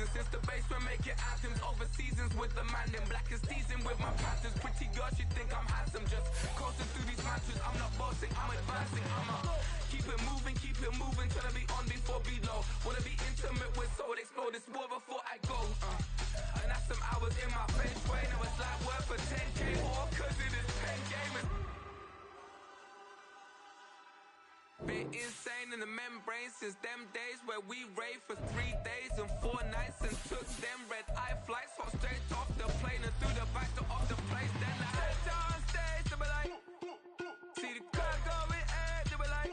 season. Since the basement making items over seasons with the man in black is seasoned with my patterns. Pretty girls, you think I'm handsome. Just coasting through these matches. I'm not bossing, I'm advancing. Keep it moving, trying to be on before below. Wanna be intimate with soul, explore this war before I go. And that's some hours in my face way. Now it's like worth for 10K or cause it is pen gaming. Been insane in the membrane since them days where we raved for 3 days and 4 nights and took them red-eye flights, hot straight off the plane and through the back door of the place. Then I head on stage, they be like, see the car going ahead, they be like.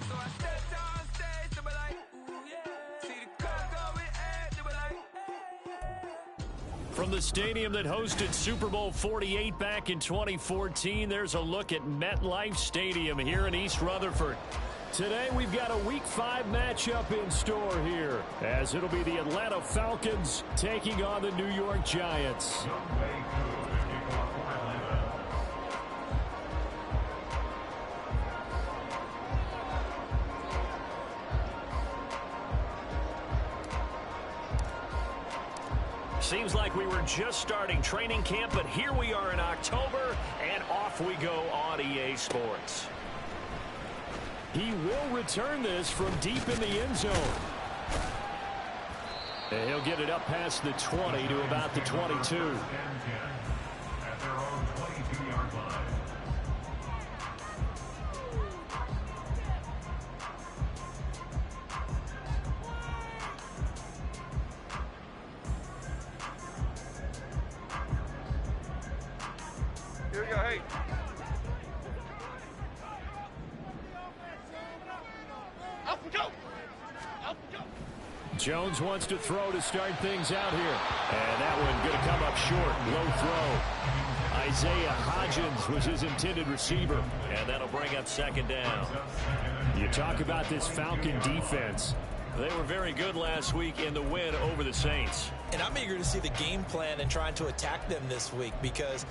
So I stepped on stage, they be like, ooh yeah. See the car going ahead, they be like. From the stadium that hosted Super Bowl 48 back in 2014, there's a look at MetLife Stadium here in East Rutherford. Today we've got a Week 5 matchup in store here, as it'll be the Atlanta Falcons taking on the New York Giants. Seems like we were just starting training camp, but here we are in October, and off we go on EA Sports. He will return this from deep in the end zone. And he'll get it up past the 20 to about the 22. At their own 22-yard line. Here we go, hey. Up we go. Up we go. Jones wants to throw to start things out here. And that one going to come up short. Low throw. Isaiah Hodgins was his intended receiver. And that'll bring up second down. You talk about this Falcon defense. They were very good last week in the win over the Saints. And I'm eager to see the game plan and trying to attack them this week, because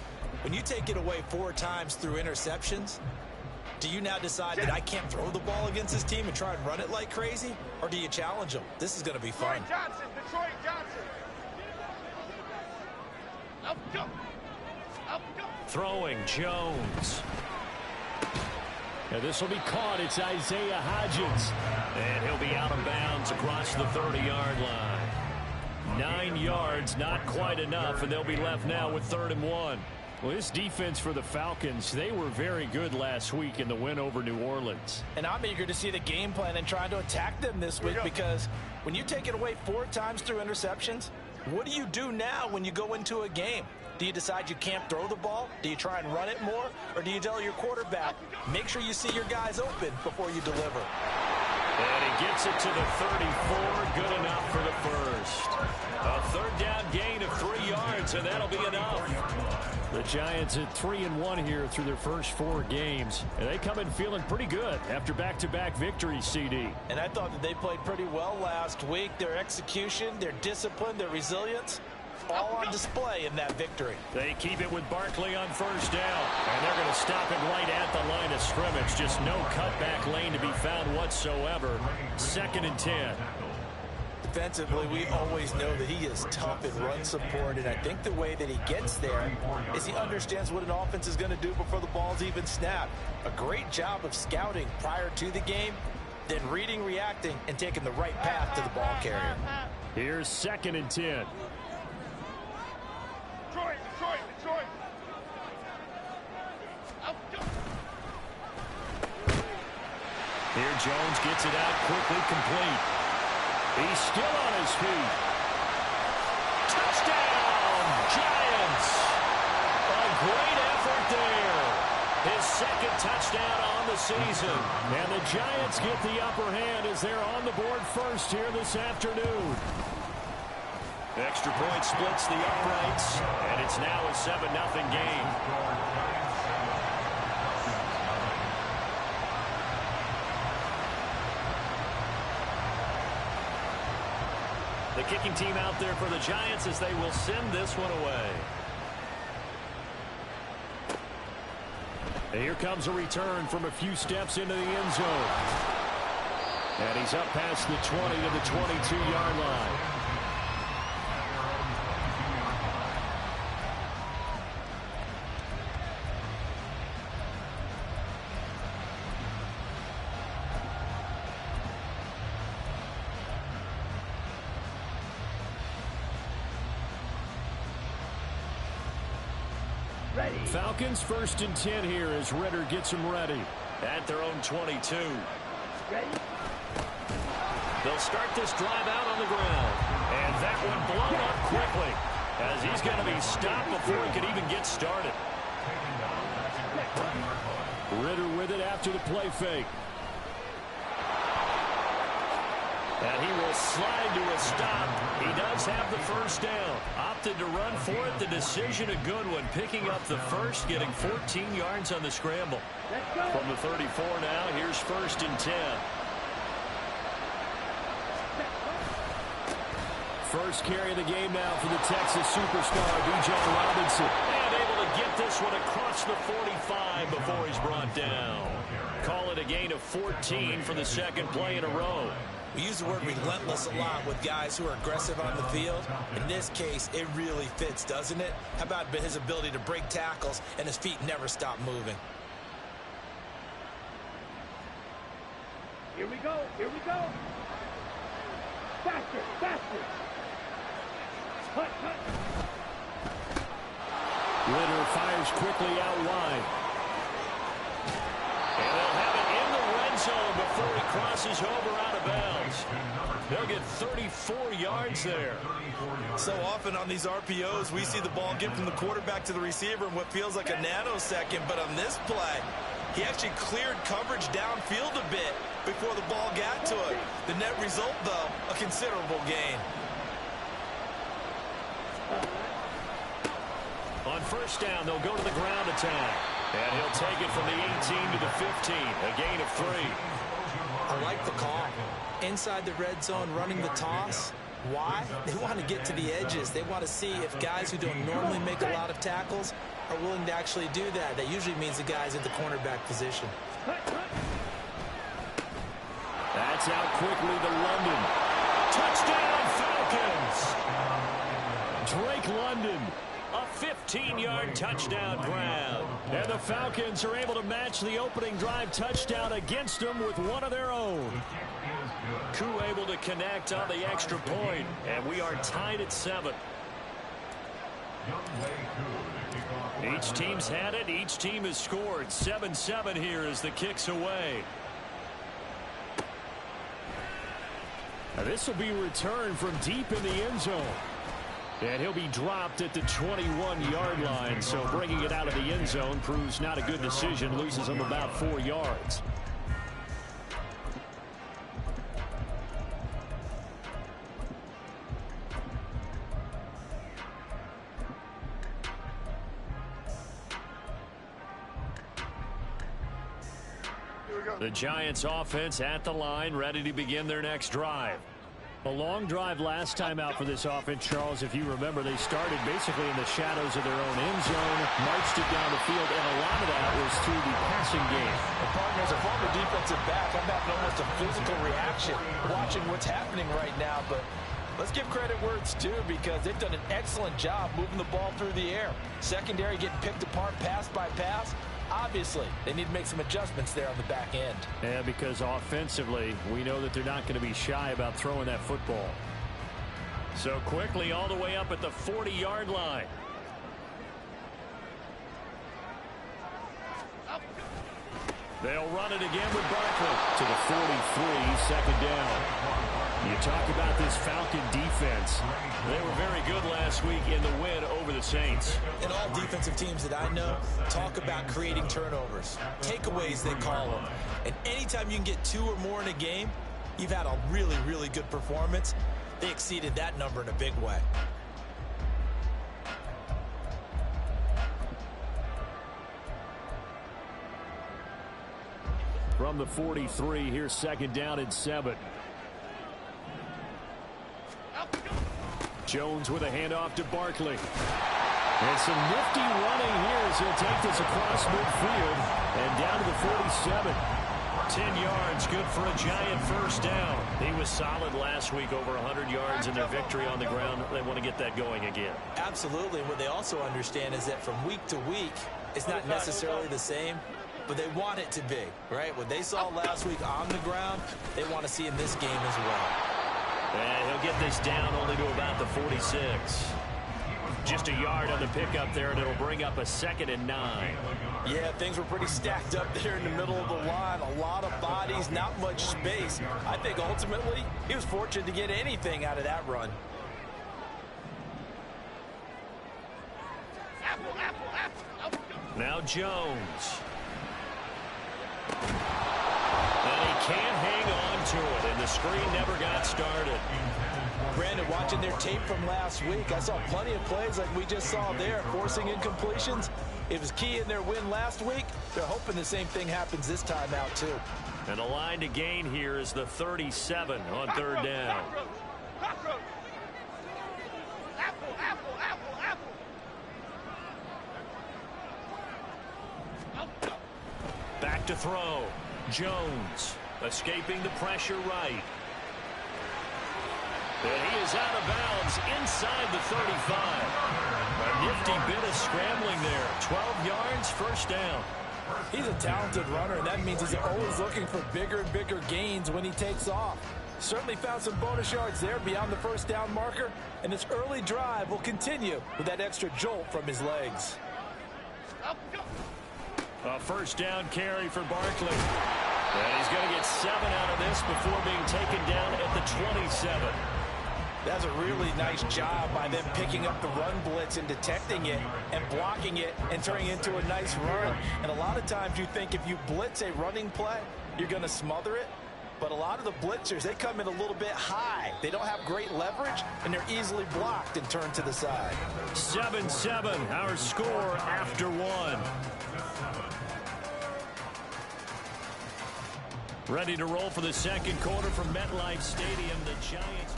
when you take it away 4 times through interceptions, do you now decide that I can't throw the ball against this team and try and run it like crazy? Or do you challenge them? This is going to be fun. Detroit Johnson. Up we go. Up we go. Throwing Jones. And this will be caught. It's Isaiah Hodgins. And he'll be out of bounds across the 30-yard line. 9 yards, not quite enough, and they'll be left now with 3rd and 1. Well, this defense for the Falcons, they were very good last week in the win over New Orleans. And I'm eager to see the game plan and trying to attack them this week, because when you take it away 4 times through interceptions, what do you do now when you go into a game? Do you decide you can't throw the ball? Do you try and run it more? Or do you tell your quarterback, make sure you see your guys open before you deliver? And he gets it to the 34. Good enough for the first. A 3rd down gain of 3 yards, and that'll be enough. The Giants at 3-1 here through their first 4 games. And they come in feeling pretty good after back-to-back victories, CD. And I thought that they played pretty well last week. Their execution, their discipline, their resilience, all on display in that victory. They keep it with Barkley on 1st down. And they're going to stop it right at the line of scrimmage. Just no cutback lane to be found whatsoever. 2nd and 10. Defensively, we always know that he is tough in run support, and I think the way that he gets there is he understands what an offense is going to do before the ball's even snapped. A great job of scouting prior to the game, then reading, reacting, and taking the right path to the ball carrier. Here's 2nd and 10. Detroit. Up we go. Here Jones gets it out quickly, complete. He's still on his feet. Touchdown, Giants. A great effort there. His 2nd touchdown on the season. And the Giants get the upper hand as they're on the board first here this afternoon. Extra point splits the uprights, and it's now a 7-0 game. The kicking team out there for the Giants as they will send this one away. And here comes a return from a few steps into the end zone. And he's up past the 20 to the 22-yard line. Falcons 1st and 10 here as Ritter gets them ready. At their own 22. Ready? They'll start this drive out on the ground. And that one blown up quickly as he's going to be stopped before he could even get started. Ritter with it after the play fake. And he will slide to a stop. He does have the first down. Opted to run for it. The decision a good one. Picking up the first, getting 14 yards on the scramble. From the 34 now, here's 1st and 10. First carry of the game now for the Texas superstar, Bijan Robinson. And able to get this one across the 45 before he's brought down. Call it a gain of 14 for the second play in a row. We use the word relentless a lot with guys who are aggressive on the field. In this case, it really fits, doesn't it? How about his ability to break tackles and his feet never stop moving? Here we go. Here we go. Faster, faster. Cut, cut. Ritter fires quickly out wide. And they'll have it in the red zone before he crosses over out of bounds. They'll get 34 yards there. So often on these RPOs, we see the ball get from the quarterback to the receiver in what feels like a nanosecond. But on this play, he actually cleared coverage downfield a bit before the ball got to it. The net result, though, a considerable gain. On first down, they'll go to the ground attack. And he'll take it from the 18 to the 15, a gain of 3. I like the call. Inside the red zone, running the toss. Why? They want to get to the edges. They want to see if guys who don't normally make a lot of tackles are willing to actually do that. That usually means the guys at the cornerback position. That's out quickly to London. Touchdown, Falcons! Drake London. A 15-yard touchdown grab. And the Falcons are able to match the opening drive touchdown against them with one of their own. Koo able to connect on the extra point, and we are tied at 7. Each team's had it. Each team has scored. 7-7 here as the kick's away. Now this will be returned from deep in the end zone. And he'll be dropped at the 21-yard line, so bringing it out of the end zone proves not a good decision. Loses him about 4 yards. The Giants offense at the line, ready to begin their next drive. A long drive last time out for this offense, Charles. If you remember, they started basically in the shadows of their own end zone, marched it down the field, and a lot of that was through the passing game. The partner, as a former defensive back, I'm having almost a physical reaction watching what's happening right now. But let's give credit where it's due, because they've done an excellent job moving the ball through the air. Secondary getting picked apart pass by pass. Obviously, they need to make some adjustments there on the back end. Yeah, because offensively, we know that they're not going to be shy about throwing that football. So quickly all the way up at the 40-yard line. They'll run it again with Barkley to the 43, second down. You talk about this Falcon defense. They were very good last week in the win over the Saints. And all defensive teams that I know talk about creating turnovers. Takeaways, they call them. And anytime you can get 2 or more in a game, you've had a really, really good performance. They exceeded that number in a big way. From the 43, here's second down and 7. Jones with a handoff to Barkley. And some nifty running here as he'll take this across midfield and down to the 47. 10 yards, good for a giant first down. He was solid last week, over 100 yards in their victory on the ground. They want to get that going again. Absolutely. And what they also understand is that from week to week, it's not necessarily the same, but they want it to be, right? What they saw last week on the ground, they want to see in this game as well. And he'll get this down only to about the 46. Just a yard on the pickup there, and it'll bring up a 2nd and 9. Yeah, things were pretty stacked up there in the middle of the line. A lot of bodies, not much space. I think ultimately he was fortunate to get anything out of that run. Now Jones. And he can't hang on to it, and the screen never got started. Brandon, watching their tape from last week, I saw plenty of plays like we just saw there, forcing incompletions. It was key in their win last week. They're hoping the same thing happens this time out, too. And the line to gain here is the 37 on 3rd down. Back to throw. Jones escaping the pressure right. And he is out of bounds inside the 35. A nifty bit of scrambling there. 12 yards, first down. He's a talented runner, and that means he's always looking for bigger and bigger gains when he takes off. Certainly found some bonus yards there beyond the first down marker, and this early drive will continue with that extra jolt from his legs. A first down carry for Barkley. And he's going to get 7 out of this before being taken down at the 27. That's a really nice job by them picking up the run blitz and detecting it and blocking it and turning it into a nice run. And a lot of times you think if you blitz a running play, you're going to smother it. But a lot of the blitzers, they come in a little bit high. They don't have great leverage, and they're easily blocked and turned to the side. 7-7, our score after 1. Ready to roll for the second quarter from MetLife Stadium. The Giants.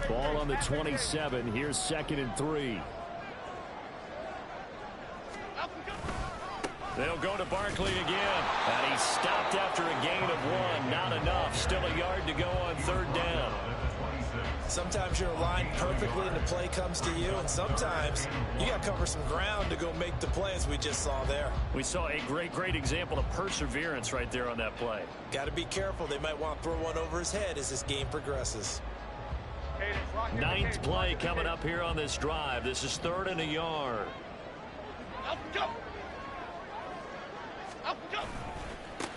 Ball on the 27. Here's 2nd and 3. They'll go to Barkley again. And he stopped after a gain of 1. Not enough. Still a yard to go on 3rd down. Sometimes you're aligned perfectly and the play comes to you, and sometimes you got to cover some ground to go make the play, as we just saw there. We saw a great example of perseverance right there on that play. Got to be careful. They might want to throw one over his head as this game progresses. 9th play coming up here on this drive. This is 3rd and a yard.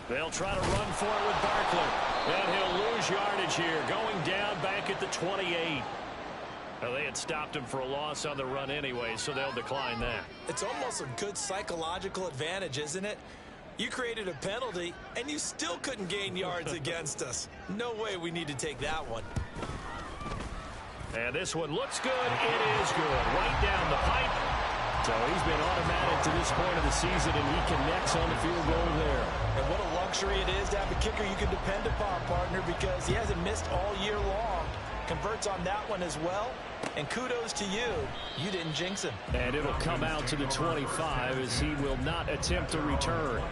They'll try to run for it with Barkley. And he'll lose yardage here. Going down back at the 28. Well, they had stopped him for a loss on the run anyway, so they'll decline that. It's almost a good psychological advantage, isn't it? You created a penalty, and you still couldn't gain yards against us. No way we need to take that one. And this one looks good. It is good. Right down the pipe. So he's been automatic to this point of the season, and he connects on the field goal there. And what a luxury it is to have a kicker you can depend upon, partner, because he hasn't missed all year long. Converts on that one as well. And kudos to you. You didn't jinx him. And it'll come out to the 25 as he will not attempt to return.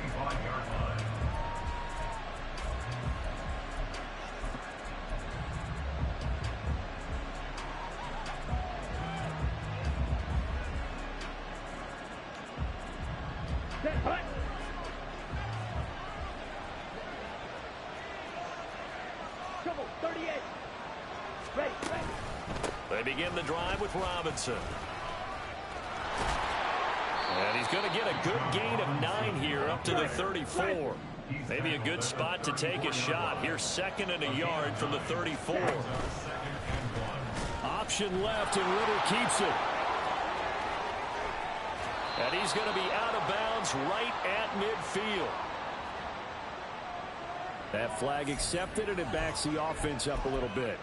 They begin the drive with Robinson. And he's going to get a good gain of 9 here up to the 34. Maybe a good spot to take a shot. Here's 2nd and a yard from the 34. Option left, and Ritter keeps it. And he's going to be out of bounds right at midfield. That flag accepted, and it backs the offense up a little bit.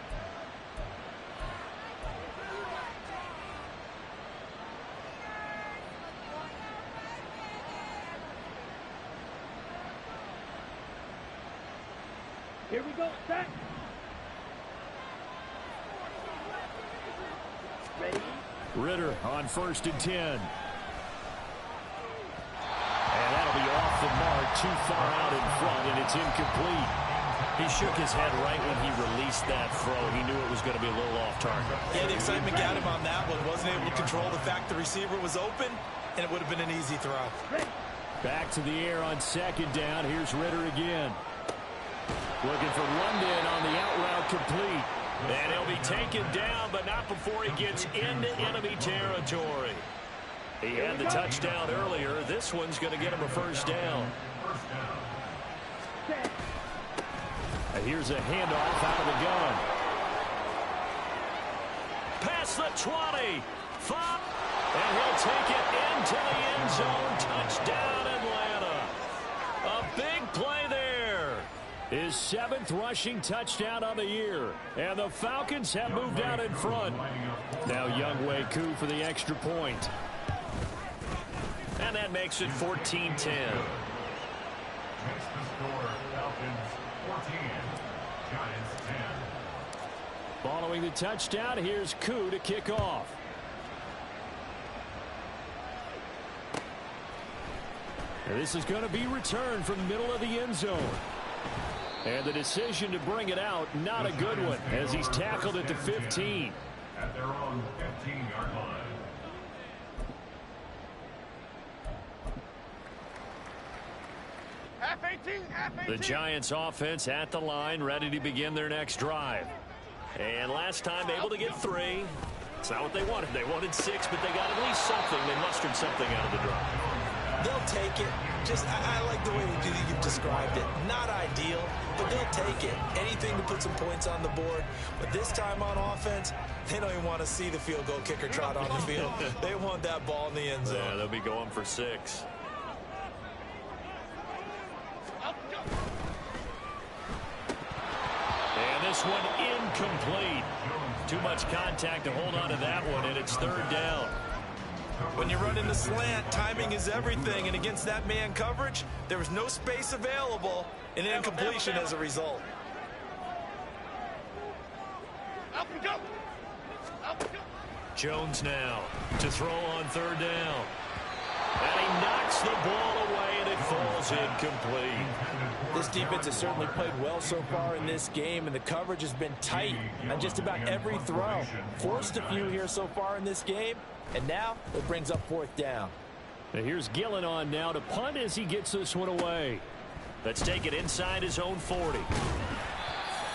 Here we go, set. Ritter on 1st and 10. And that'll be off the mark, too far out in front, and it's incomplete. He shook his head right when he released that throw. He knew it was going to be a little off target. Yeah, the excitement got him on that one. Wasn't able to control the fact the receiver was open, and it would have been an easy throw. Back to the air on 2nd down. Here's Ritter again. Looking for London on the out route complete. And he'll be taken down, but not before he gets into enemy territory. He had the touchdown earlier. This one's going to get him a 1st down. And here's a handoff out of the gun. Past the 20. 5. And he'll take it into the end zone. Touchdown, Atlanta. A big play there. His 7th rushing touchdown of the year. And the Falcons have moved out in front. Now Younghoe Koo for the extra point. And that makes it 14-10. Makes the score Falcons 14, Giants 10. Following the touchdown, here's Koo to kick off. And this is going to be returned from the middle of the end zone. And the decision to bring it out, not a good one, as he's tackled at the 15. At their own 15-yard line. Half 18, half 18. The Giants offense at the line, ready to begin their next drive. And last time able to get 3. It's not what they wanted. They wanted 6, but they got at least something. They mustered something out of the drive. They'll take it. Just, I like the way you've described it. Not ideal, but they'll take it. Anything to put some points on the board. But this time on offense, they don't even want to see the field goal kicker trot on the field. They want that ball in the end zone. Yeah, they'll be going for 6. And this one incomplete. Too much contact to hold on to that one, and it's 3rd down. When you run in the slant, timing is everything, and against that man coverage, there was no space available, and an incompletion as a result. Up we go. Up we go. Jones now to throw on 3rd down. And he knocks the ball away, and it falls incomplete. This defense has certainly played well so far in this game, and the coverage has been tight on just about every throw. Forced a few here so far in this game, and now it brings up 4th down. Now here's Gillen on now to punt as he gets this one away. Let's take it inside his own 40.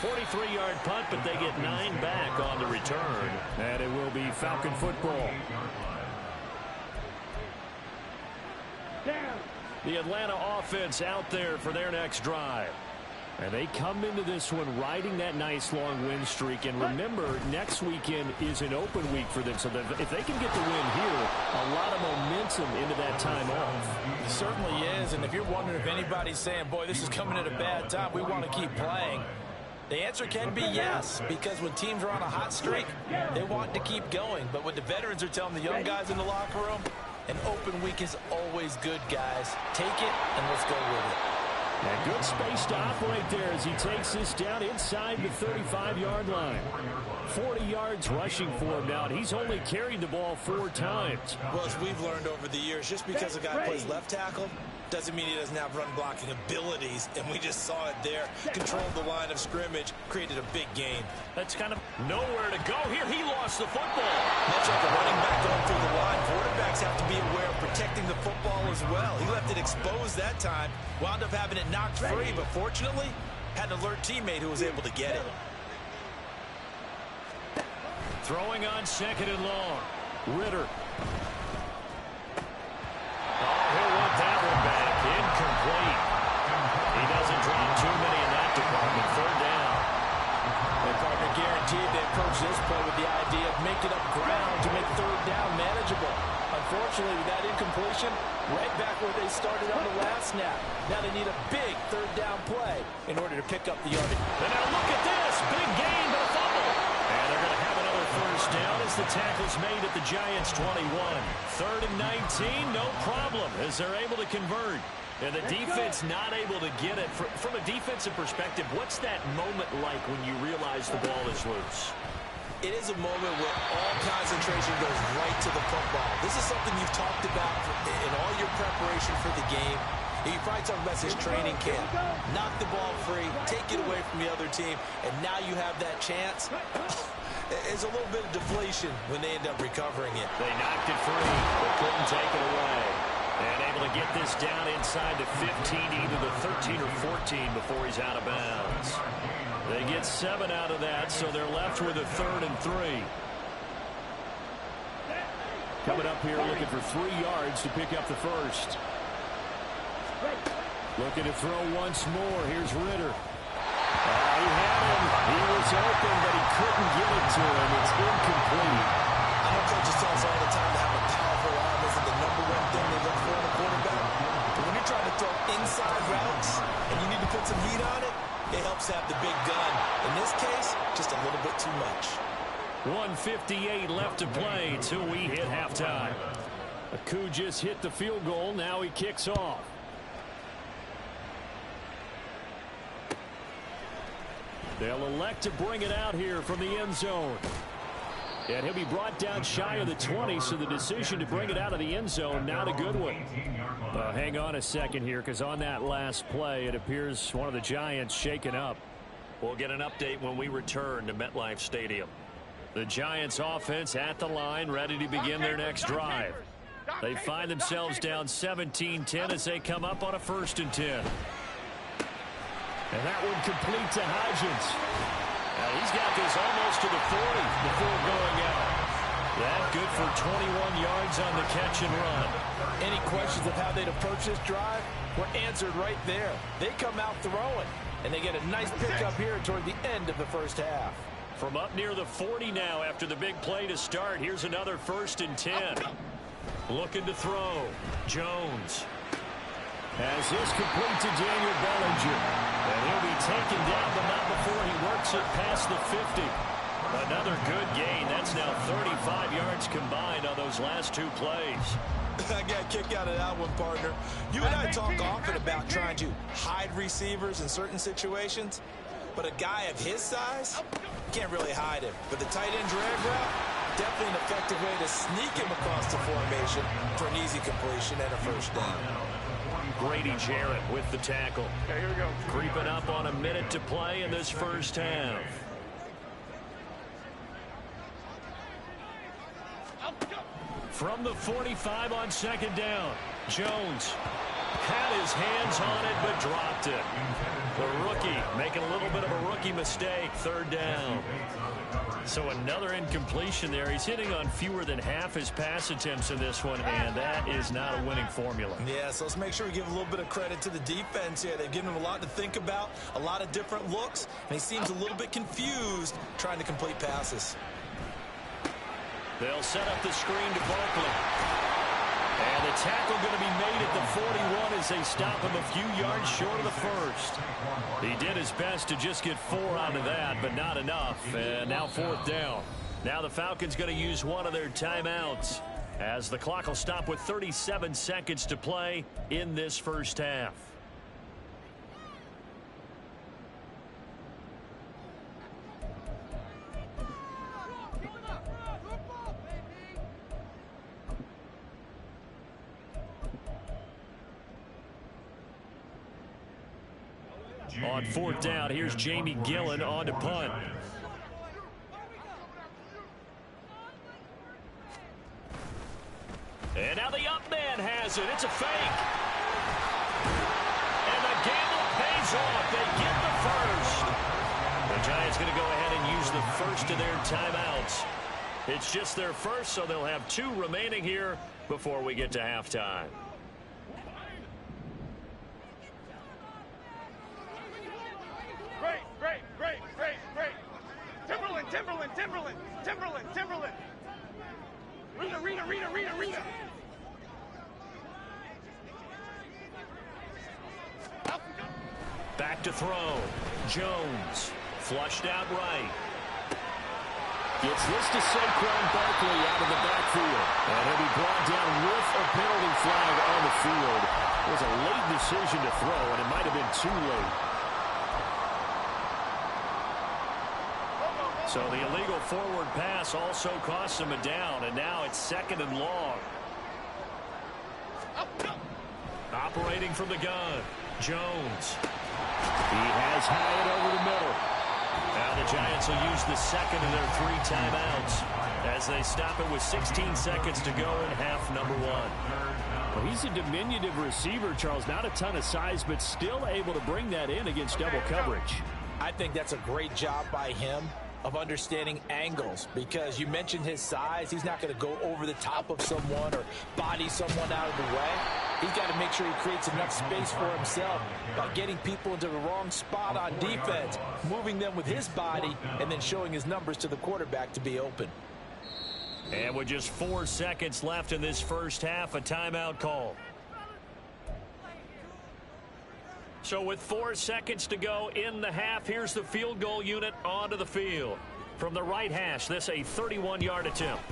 43-yard punt, but they get 9 back on the return. And it will be Falcon football. The Atlanta offense out there for their next drive. And they come into this one riding that nice long win streak. And remember, next weekend is an open week for them. So that if they can get the win here, a lot of momentum into that time off. It certainly is. And if you're wondering if anybody's saying, boy, this is coming at a bad time, we want to keep playing, the answer can be yes. Because when teams are on a hot streak, they want to keep going. But what the veterans are telling the young guys in the locker room, an open week is always good, guys. Take it, and let's go with it. And good space to operate there as he takes this down inside the 35-yard line. 40 yards rushing for him now. He's only carried the ball 4 times. Well, as we've learned over the years, just because a guy plays left tackle doesn't mean he doesn't have run blocking abilities, and we just saw it there. Controlled the line of scrimmage, created a big gain. That's kind of nowhere to go here. He lost the football. Much like a running back going through the line, quarterbacks have to be aware of protecting the football as well. He left it exposed that time, wound up having it knocked free, but fortunately, had an alert teammate who was able to get it. Throwing on 2nd and long. Ritter. He'll want that one back. Incomplete. He doesn't drop too many in that department. 3rd down. And partner guaranteed they approach this play with the idea of making up ground to make 3rd down manageable. Unfortunately, with that incompletion, right back where they started on the last snap. Now they need a big 3rd down play in order to pick up the yardage. And now look at this. Big gain, but a fumble. And they're going to have another 1st down as the tackle's made at the Giants' 21. 3rd and 19, no problem, as they're able to convert. And the defense not able to get it. From a defensive perspective, what's that moment like when you realize the ball is loose? it is a moment where all concentration goes right to the football. This is something you've talked about in all your preparation for the game. You probably talk about this training camp. Knock the ball free, take it away from the other team, and now you have that chance. It's a little bit of deflation when they end up recovering it. They knocked it free, but couldn't take it away. And able to get this down inside the 15, either the 13 or 14 before he's out of bounds. They get 7 out of that, so they're left with a 3rd and 3. Coming up here looking for 3 yards to pick up the first. Looking to throw once more. Here's Ritter. He had him. He was open, but he couldn't get it to him. It's incomplete. I know coaches tell us all the time to have a powerful arm isn't the #1 thing they look for in a quarterback. But when you're trying to throw inside routes and you need to put some heat on it, it helps have the big gun. In this case, just a little bit too much. 1:58 left to play till we hit halftime. Aku just hit the field goal. Now he kicks off. They'll elect to bring it out here from the end zone. And he'll be brought down shy of the 20, so the decision to bring it out of the end zone, not a good one. Hang on a second here, because on that last play, it appears one of the Giants shaken up. We'll get an update when we return to MetLife Stadium. The Giants offense at the line, ready to begin their next drive. They find themselves down 17-10 as they come up on a 1st and 10. And that one complete to Hodgins. He's got this almost to the 40 before going out. That good for 21 yards on the catch and run. Any questions of how they'd approach this drive were answered right there. They come out throwing, and they get a nice pickup here toward the end of the first half. From up near the 40 now after the big play to start, here's another 1st and 10. Looking to throw. Jones has this complete to Daniel Bellinger. And he'll be taken down, but not before he works it past the 50. Another good gain. That's now 35 yards combined on those last 2 plays. I got a kick out of that one, partner. You and I talk often about trying to hide receivers in certain situations, but a guy of his size can't really hide him. But the tight end drag route, definitely an effective way to sneak him across the formation for an easy completion and a 1st down. Grady Jarrett with the tackle. Okay, here we go. Creeping up on a minute to play in this first half. From the 45 on 2nd down, Jones had his hands on it but dropped it. The rookie making a little bit of a rookie mistake, 3rd down. So another incompletion there. He's hitting on fewer than half his pass attempts in this one, and that is not a winning formula. Yeah, so let's make sure we give a little bit of credit to the defense here. They've given him a lot to think about, a lot of different looks, and he seems a little bit confused trying to complete passes. They'll set up the screen to Barkley. And the tackle going to be made at the 41 as they stop him a few yards short of the 1st. He did his best to just get 4 out of that, but not enough. And now 4th down. Now the Falcons going to use one of their timeouts as the clock will stop with 37 seconds to play in this first half. On 4th down, here's Jamie Gillen on to punt. And now the up man has it. It's a fake. And the gamble pays off. They get the first. The Giants going to go ahead and use the first of their timeouts. It's just their first, so they'll have 2 remaining here before we get to halftime. Timberland. Rita. Back to throw. Jones. Flushed out right. Gets this to Saquon Barkley out of the backfield. And he'll be brought down with a penalty flag on the field. It was a late decision to throw, and it might have been too late. So the illegal forward pass also costs him a down, and now it's 2nd and long. Operating from the gun, Jones. He has had it over the middle. Now the Giants will use the second of their 3 timeouts as they stop it with 16 seconds to go in half number 1. Well, he's a diminutive receiver, Charles. Not a ton of size, but still able to bring that in against double coverage. I think that's a great job by him of understanding angles, because you mentioned his size. He's not going to go over the top of someone or body someone out of the way. He's got to make sure he creates enough space for himself by getting people into the wrong spot on defense, moving them with his body, and then showing his numbers to the quarterback to be open. And with just 4 seconds left in this first half, a timeout call. So with 4 seconds to go in the half, here's the field goal unit onto the field. From the right hash, this a 31-yard attempt.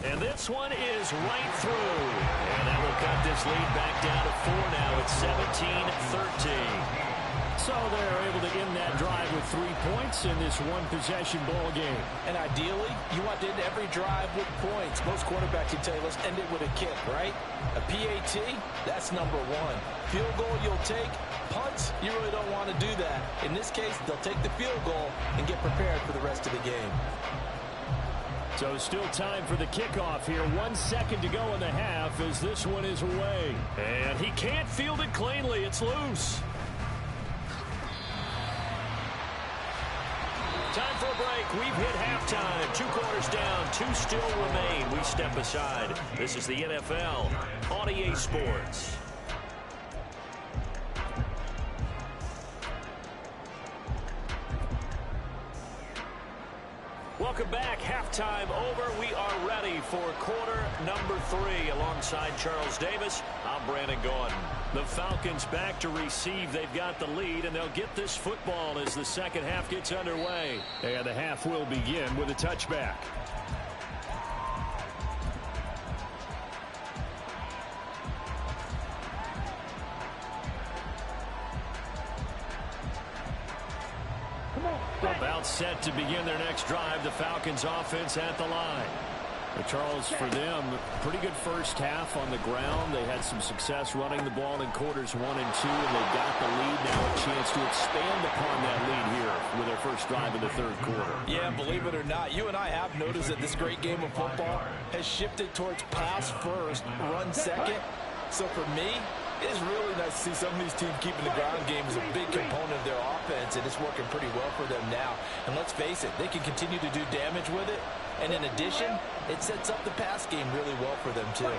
And this one is right through. And that will cut this lead back down to 4 now. It's 17-13. So they're able to end that drive with 3 points in this one-possession ball game. And ideally, you want to end every drive with points. Most quarterbacks will tell you, let's end it with a kick, right? A PAT, that's number 1. Field goal you'll take. Punts, you really don't want to do that. In this case, they'll take the field goal and get prepared for the rest of the game. So still time for the kickoff here. 1 second to go in the half as this one is away. And he can't field it cleanly. It's loose. Time for a break. We've hit halftime. 2 quarters down. 2 still remain. We step aside. This is the NFL on EA Sports. Welcome back. Halftime over. We are ready for quarter number 3. Alongside Charles Davis, I'm Brandon Gordon. The Falcons back to receive. They've got the lead, and they'll get this football as the second half gets underway. And the half will begin with a touchback. About set to begin their next drive. The Falcons offense at the line. But Charles, for them, pretty good first half on the ground. They had some success running the ball in quarters 1 and 2, and they got the lead. Now a chance to expand upon that lead here with their first drive in the third quarter. Yeah, believe it or not, you and I have noticed that this great game of football has shifted towards pass first, run second. So for me, it is really nice to see some of these teams keeping the ground game as a big component of their offense, and it's working pretty well for them now. And let's face it, they can continue to do damage with it. And in addition, it sets up the pass game really well for them, too.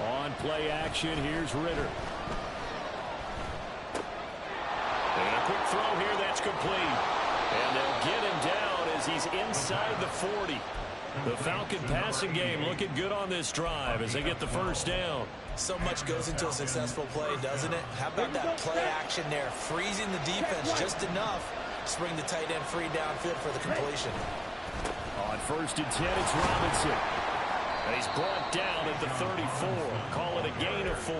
On play action, here's Ritter. And a quick throw here, that's complete. And they'll get him down as he's inside the 40. The Falcon passing game looking good on this drive as they get the first down. So much goes into a successful play, doesn't it? How about that play action there? Freezing the defense just enough to bring the tight end free downfield for the completion. On 1st and 10, it's Robinson. And he's brought down at the 34. Call it a gain of 4.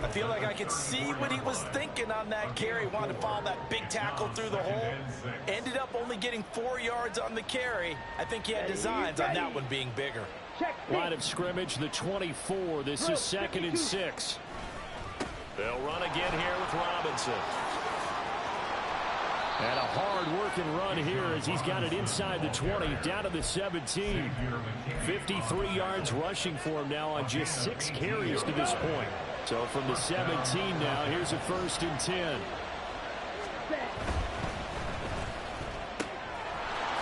I feel like I could see what he was thinking on that carry. Wanted to follow that big tackle through the hole. Ended up only getting 4 yards on the carry. I think he had designs on that one being bigger. Line of scrimmage, the 24. This is 2nd and 6. They'll run again here with Robinson. And a hard-working run here as he's got it inside the 20, down to the 17. 53 yards rushing for him now on just 6 carries to this point. So from the 17 now, here's a 1st and 10.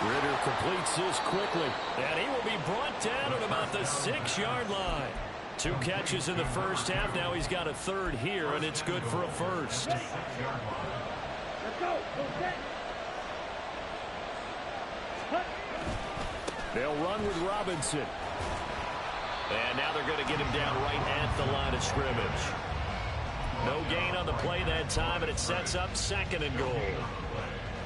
Ritter completes this quickly. And he will be brought down at about the 6-yard line. 2 catches in the first half. Now he's got a 3rd here, and it's good for a 1st. They'll run with Robinson. And now they're going to get him down right at the line of scrimmage. No gain on the play that time, and it sets up 2nd and goal.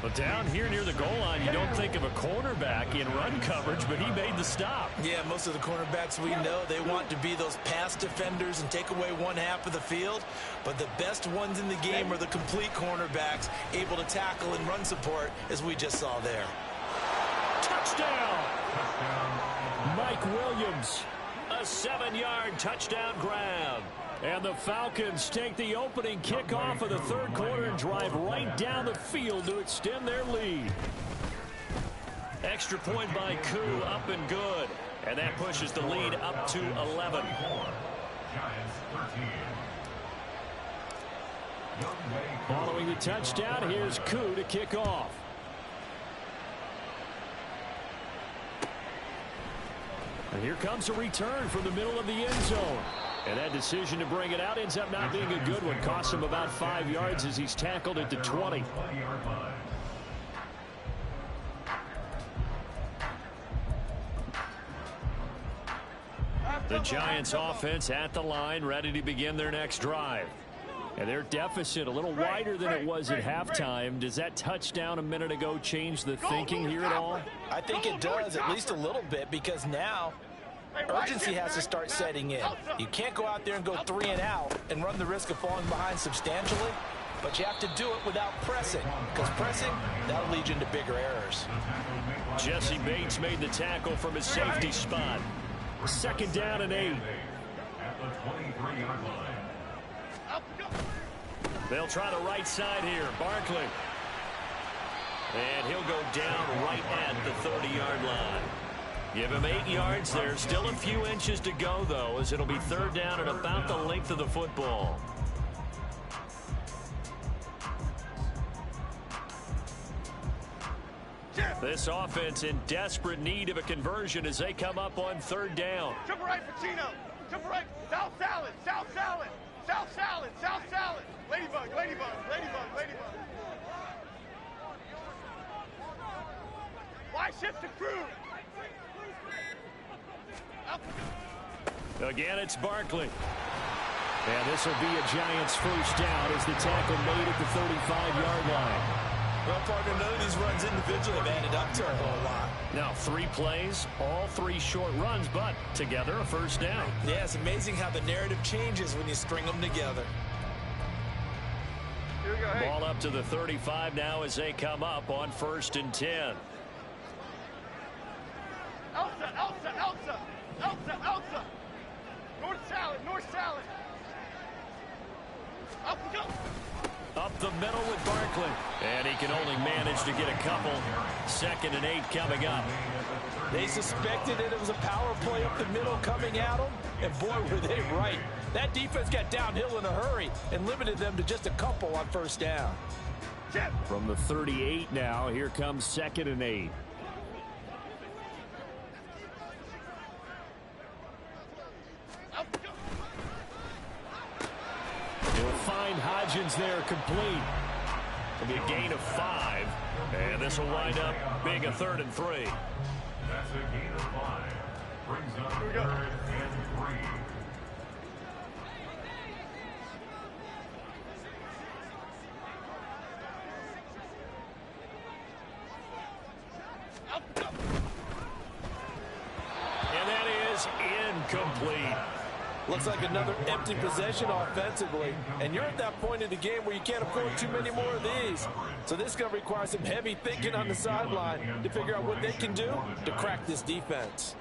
Well, down here near the goal line, you don't think of a cornerback in run coverage, but he made the stop. Yeah, most of the cornerbacks we know, they want to be those pass defenders and take away one half of the field. But the best ones in the game are the complete cornerbacks, able to tackle and run support, as we just saw there. Touchdown! Mike Williams, a 7-yard touchdown grab. And the Falcons take the opening kickoff of the third quarter and drive right down the field to extend their lead. Extra point by Koo, up and good. And that pushes the lead up to 11. Following the touchdown, here's Koo to kick off. And here comes a return from the middle of the end zone. And that decision to bring it out ends up not being a good one. Costs him about 5 yards as he's tackled at the 20. The Giants offense at the line, ready to begin their next drive. And their deficit a little wider than it was at halftime. Does that touchdown a minute ago change the thinking here at all? I think it does, at least a little bit, because now urgency has to start setting in. You can't go out there and go 3 and out and run the risk of falling behind substantially, but you have to do it without pressing, because pressing, that'll lead you into bigger errors. Jesse Bates made the tackle from his safety spot. 2nd down and 8. At the 23-yard line. They'll try the right side here. Barkley. And he'll go down right at the 30-yard line. Give him 8 yards there. Still a few inches to go, though, as it'll be 3rd down and about the length of the football. This offense in desperate need of a conversion as they come up on 3rd down. Triple right for Chino. Triple right. South salad. South salad. South salad. South salad. Ladybug. Ladybug. Ladybug. Ladybug. Why shift to crew? Again, it's Barkley. And this will be a Giants 1st down as the tackle made at the 35-yard line. Well, partner, none of these runs individually have added up to a whole lot. Now 3 plays, all 3 short runs, but together a 1st down. Yeah, it's amazing how the narrative changes when you string them together. Here we go. Hey. Ball up to the 35 now as they come up on 1st and 10. Elsa, Elsa, Elsa, Elsa, Elsa. North salad, north salad. Up we go. Up the middle with Barkley. And he can only manage to get a couple. 2nd and 8 coming up. They suspected it was a power play up the middle coming at them, and boy, were they right. That defense got downhill in a hurry and limited them to just a couple on 1st down. From the 38 now, here comes 2nd and 8. He'll find Hodgins there complete. It'll be a gain of 5. And this will wind up being a 3rd and 3. That's a gain of 5. Brings up 3rd and 3. And that is incomplete. Looks like another empty possession offensively, and you're at that point in the game where you can't afford too many more of these. So this is going to require some heavy thinking on the sideline to figure out what they can do to crack this defense.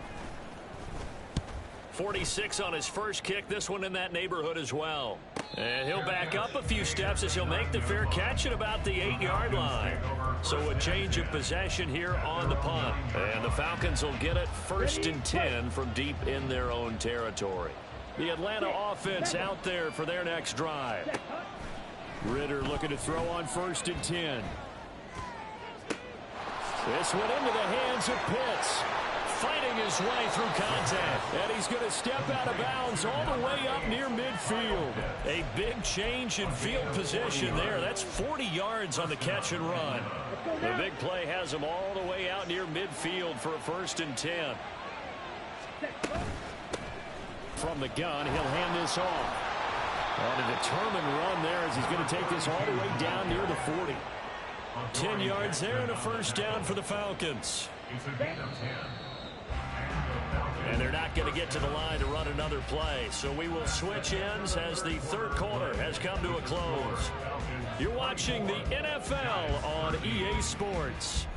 46 on his first kick, this one in that neighborhood as well. And he'll back up a few steps as he'll make the fair catch at about the 8-yard line. So a change of possession here on the punt. And the Falcons will get it 1st and 10 from deep in their own territory. The Atlanta offense out there for their next drive. Ritter looking to throw on 1st and 10. This went into the hands of Pitts. Fighting his way through contact. And he's going to step out of bounds all the way up near midfield. A big change in field position there. That's 40 yards on the catch and run. The big play has him all the way out near midfield for a 1st and 10. From the gun, he'll hand this off. On a determined run there as he's going to take this all the way down near the 40. 10 yards there and a first down for the Falcons. It's a gain of 10. And they're not going to get to the line to run another play. So we will switch ends as the third quarter has come to a close. You're watching the NFL on EA Sports.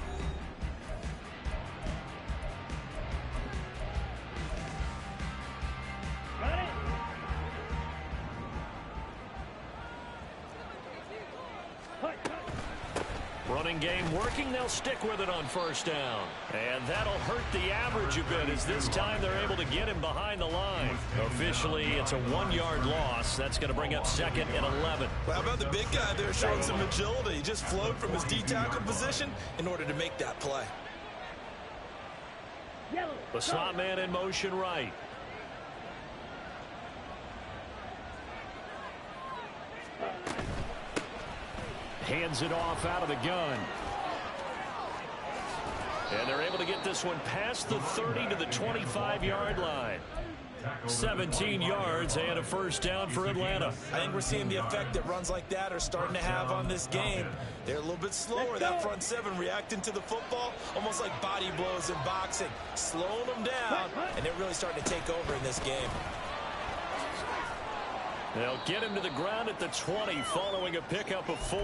Running game working. They'll stick with it on first down. And that'll hurt the average a bit as this time they're able to get him behind the line. Officially, it's a 1-yard loss. That's going to bring up 2nd and 11. Well, how about the big guy there showing some agility? He just flowed from his D-tackle position in order to make that play. The slot man in motion right. Hands it off out of the gun. And they're able to get this one past the 30 to the 25-yard line. 17 yards and a first down for Atlanta. I think we're seeing the effect that runs like that are starting to have on this game. They're a little bit slower, that front seven, reacting to the football, almost like body blows in boxing, slowing them down, and they're really starting to take over in this game. They'll get him to the ground at the 20 following a pickup of 4.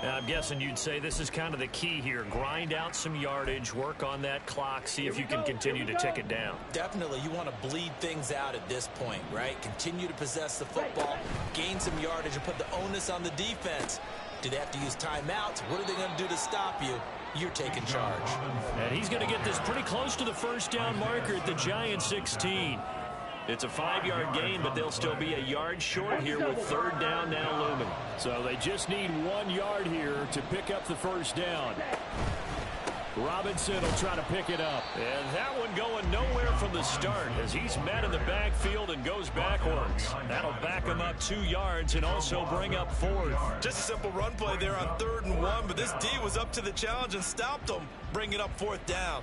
Now, I'm guessing you'd say this is kind of the key here. Grind out some yardage, work on that clock, see if you can continue to tick it down. Definitely, you want to bleed things out at this point, right? Continue to possess the football, gain some yardage, and put the onus on the defense. Do they have to use timeouts? What are they going to do to stop you? You're taking charge. And he's going to get this pretty close to the first down marker at the Giants 16. It's a 5-yard gain, but they'll still be a yard short here with third down now looming. So they just need 1 yard here to pick up the first down. Robinson will try to pick it up. And that one going nowhere from the start as he's met in the backfield and goes backwards. That'll back him up 2 yards and also bring up 4th. Just a simple run play there on 3rd and 1, but this D was up to the challenge and stopped him, bringing up 4th down.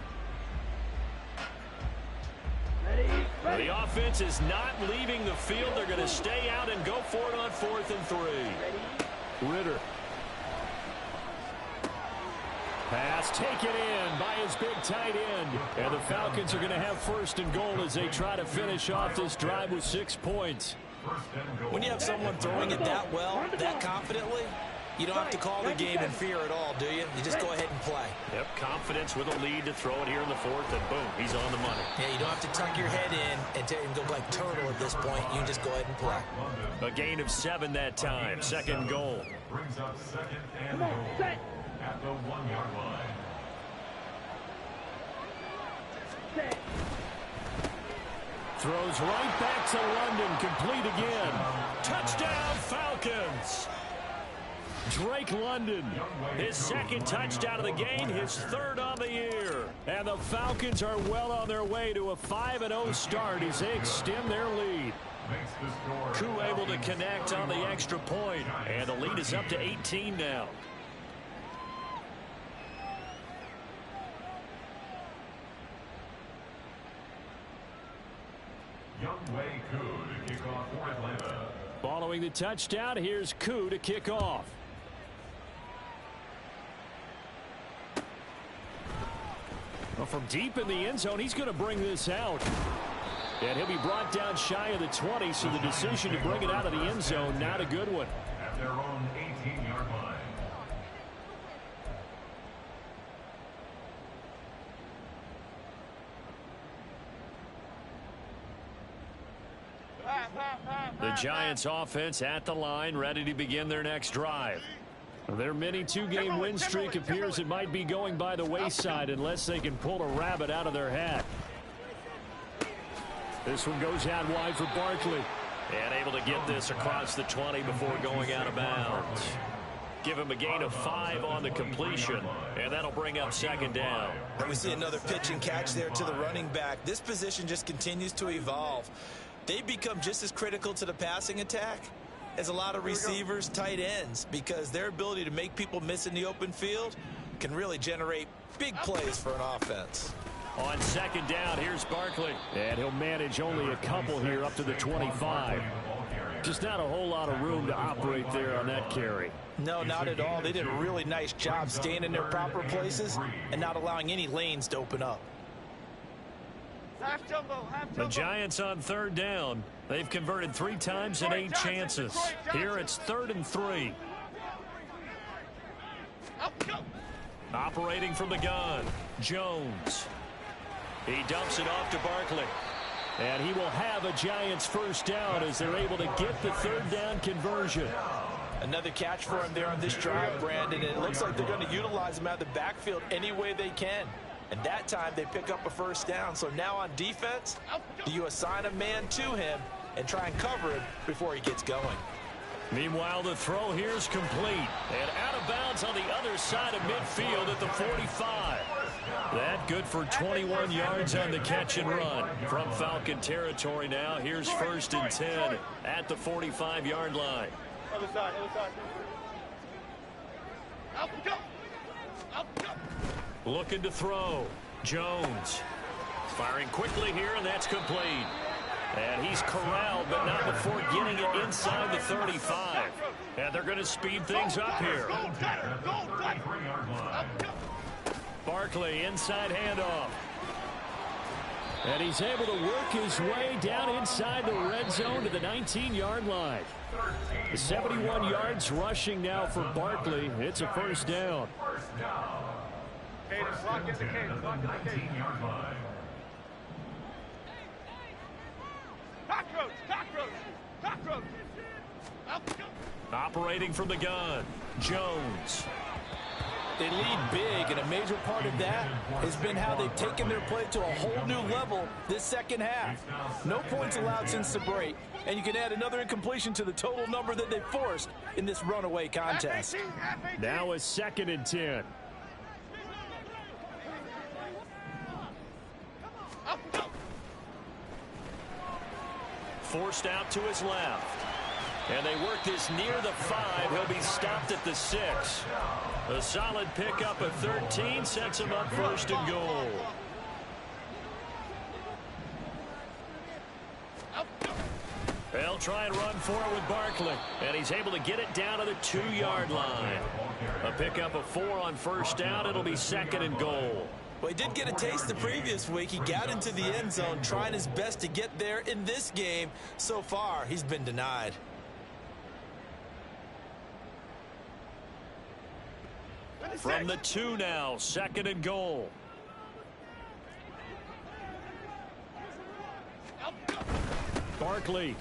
The offense is not leaving the field. They're going to stay out and go for it on 4th and 3. Ritter. Pass taken in by his big tight end. And the Falcons are going to have 1st and goal as they try to finish off this drive with 6 points. When you have someone throwing it that well, that confidently, you don't have to call the game in fear at all, do you? You just go ahead and play. Yep, confidence with a lead to throw it here in the 4th, and boom, he's on the money. Yeah, you don't have to tuck your head in and go like turtle at this point. You can just go ahead and play. A gain of 7 that time. 2nd goal. Brings up 2nd and goal at the 1-yard line. Throws right back to London, complete again. Touchdown, Falcons! Drake London, his 2nd touchdown of the game, his 3rd on the year. And the Falcons are well on their way to a 5-0 start as they extend their lead. Koo able to connect on the extra point, and the lead is up to 18 now. Youngway Koo to kick off for Atlanta. Following the touchdown, here's Koo to kick off. Well, from deep in the end zone, he's going to bring this out. And he'll be brought down shy of the 20, so the decision to bring it out of the end zone, not a good one. At their own 18-yard line. The Giants offense at the line, ready to begin their next drive. Their mini 2-game win streak appears it might be going by the wayside unless they can pull a rabbit out of their hat. This one goes out wide for Barkley. And able to get this across the 20 before going out of bounds. Give him a gain of 5 on the completion, and that'll bring up 2nd down. And we see another pitch and catch there to the running back. This position just continues to evolve. They become just as critical to the passing attack as a lot of receivers, tight ends, because their ability to make people miss in the open field can really generate big plays for an offense. On 2nd down, here's Barkley. And he'll manage only a couple here up to the 25. Just not a whole lot of room to operate there on that carry. No, not at all. They did a really nice job staying in their proper places and not allowing any lanes to open up. Half jumbo, half jumbo. The Giants on third down. They've converted 3 times in 8 chances. Here it's 3rd and 3. Operating from the gun, Jones. He dumps it off to Barkley. And he will have a Giants first down as they're able to get the 3rd down conversion. Another catch for him there on this drive, Brandon. And it looks like they're going to utilize him out of the backfield any way they can. And that time they pick up a first down. So now on defense, do you assign a man to him and try and cover him before he gets going? Meanwhile, the throw here is complete. And out of bounds on the other side of midfield at the 45. That good for 21 yards on the catch and run. From Falcon territory now, here's 1st and 10 at the 45-yard line. Other side, other side. Up, go. Up, go. Looking to throw. Jones. Firing quickly here, and that's complete. And he's corralled, but not before getting it inside the 35. And they're going to speed things up here. Barkley, inside handoff. And he's able to work his way down inside the red zone to the 19-yard line. 71 yards rushing now for Barkley. It's a first down. Cadence, lock in the cadence, lock in the cadence. Cockroach, cockroach, cockroach. Up, go. Operating from the gun, Jones. They lead big, and a major part of that has been how they've taken their play to a whole new level this second half. No points allowed since the break, and you can add another incompletion to the total number that they forced in this runaway contest. Now a 2nd and 10. Forced out to his left. And they work this near the 5. He'll be stopped at the 6. A solid pickup of 13 sets him up 1st and goal. They'll try and run for it with Barkley. And he's able to get it down to the 2-yard line. A pickup of 4 on 1st down. It'll be 2nd and goal. Well, he did get a taste the previous week. He got into the end zone, trying his best to get there in this game. So far, he's been denied. From the 2 now, 2nd and goal. Barkley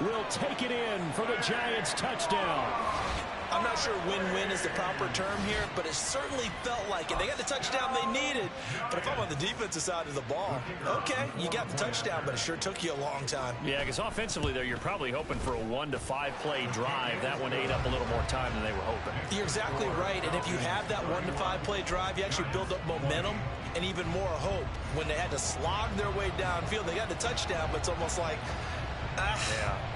will take it in for the Giants touchdown. I'm not sure win-win is the proper term here, but it certainly felt like it. They got the touchdown they needed, but if I'm on the defensive side of the ball, okay, you got the touchdown, but it sure took you a long time. Yeah, because offensively there, you're probably hoping for a 1 to 5 play drive. That one ate up a little more time than they were hoping. You're exactly right, and if you have that 1 to 5 play drive, you actually build up momentum and even more hope. When they had to slog their way downfield, they got the touchdown, but it's almost like,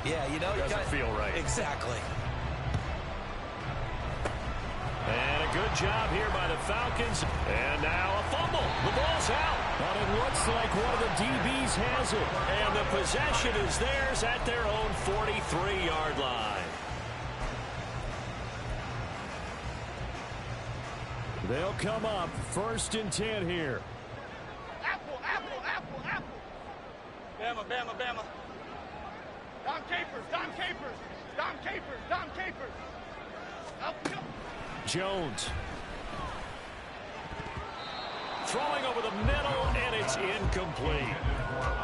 yeah, you know, it doesn't feel right. Exactly. And a good job here by the Falcons. And now a fumble. The ball's out. But it looks like one of the DBs has it. And the possession is theirs at their own 43-yard line. They'll come up 1st and 10 here. Apple, apple, apple, apple. Bama, Bama, Bama. Dom Capers, Dom Capers, Dom Capers, Dom Capers. Up, go. Jones. Throwing over the middle, and it's incomplete.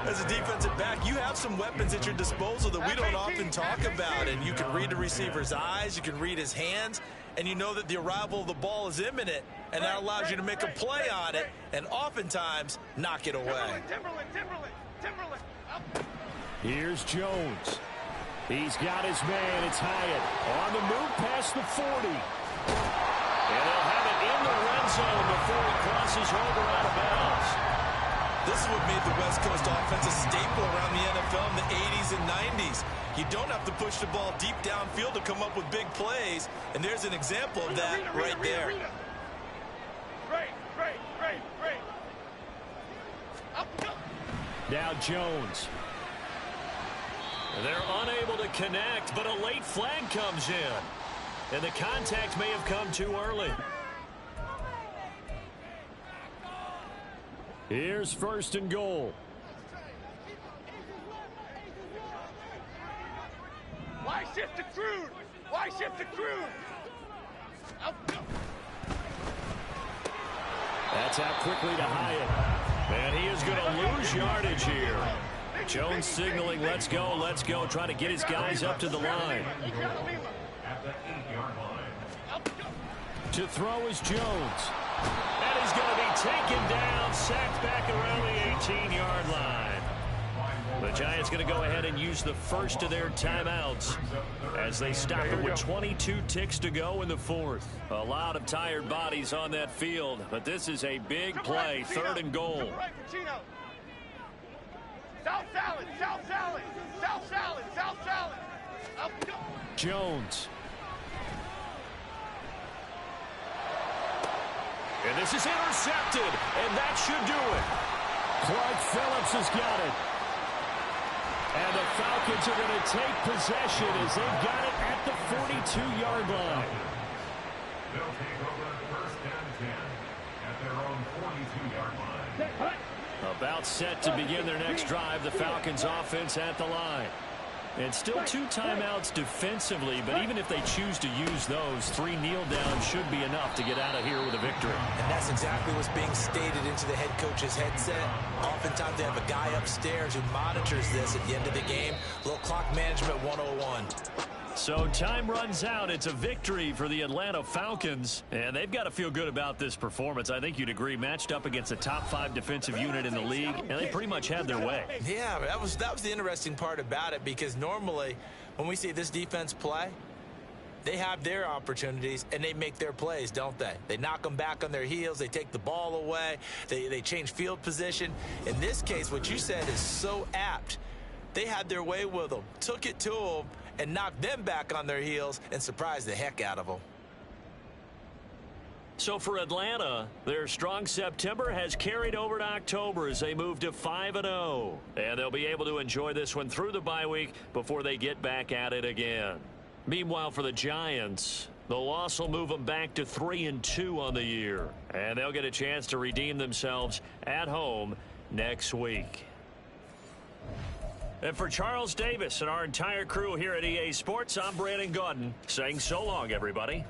As a defensive back, you have some weapons at your disposal that we don't often talk about. And you can read the receiver's eyes, you can read his hands, and you know that the arrival of the ball is imminent, and that allows you to make a play on it and oftentimes knock it away. Timberland. Up. Here's Jones. He's got his man. It's Hyatt on the move past the 40. And they'll have it in the red zone before he crosses over out of bounds. This is what made the West Coast offense a staple around the NFL in the 80s and 90s. You don't have to push the ball deep downfield to come up with big plays, and there's an example of that right there. Great. Up, go. Now Jones. They're unable to connect, but a late flag comes in. And the contact may have come too early. Here's 1st and goal. Why shift to crude? Why shift to crude? That's out quickly to Hyatt. And he is going to lose yardage here. Jones signaling, let's go, trying to get his guys up to the line. At the 8-yard line. To throw is Jones. And he's going to be taken down, sacked back around the 18-yard line. The Giants going to go ahead and use the first of their timeouts as they stop it with 22 ticks to go in the 4th. A lot of tired bodies on that field, but this is a big play, 3rd and goal. South salad, south salad, south salad, south salad. Jones. And this is intercepted, and that should do it. Clark Phillips has got it. And the Falcons are going to take possession as they've got it at the 42-yard line. They'll take over 1st and 10 at their own 42-yard line. About set to begin their next drive, the Falcons offense at the line. And still 2 timeouts defensively, but even if they choose to use those, 3 kneel downs should be enough to get out of here with a victory. And that's exactly what's being stated into the head coach's headset. Oftentimes they have a guy upstairs who monitors this at the end of the game. Little clock management 101. So time runs out. It's a victory for the Atlanta Falcons, and they've got to feel good about this performance. I think you'd agree, matched up against a top 5 defensive unit in the league, and they pretty much had their way. Yeah, that was the interesting part about it, because normally when we see this defense play, they have their opportunities and they make their plays, don't they? They knock them back on their heels. They take the ball away. They change field position. In this case, what you said is so apt. They had their way with them, took it to them, and knocked them back on their heels and surprised the heck out of them. So for Atlanta, their strong September has carried over to October as they move to 5-0. And they'll be able to enjoy this one through the bye week before they get back at it again. Meanwhile, for the Giants, the loss will move them back to 3-2 on the year. And they'll get a chance to redeem themselves at home next week. And for Charles Davis and our entire crew here at EA Sports, I'm Brandon Gaudin saying so long, everybody.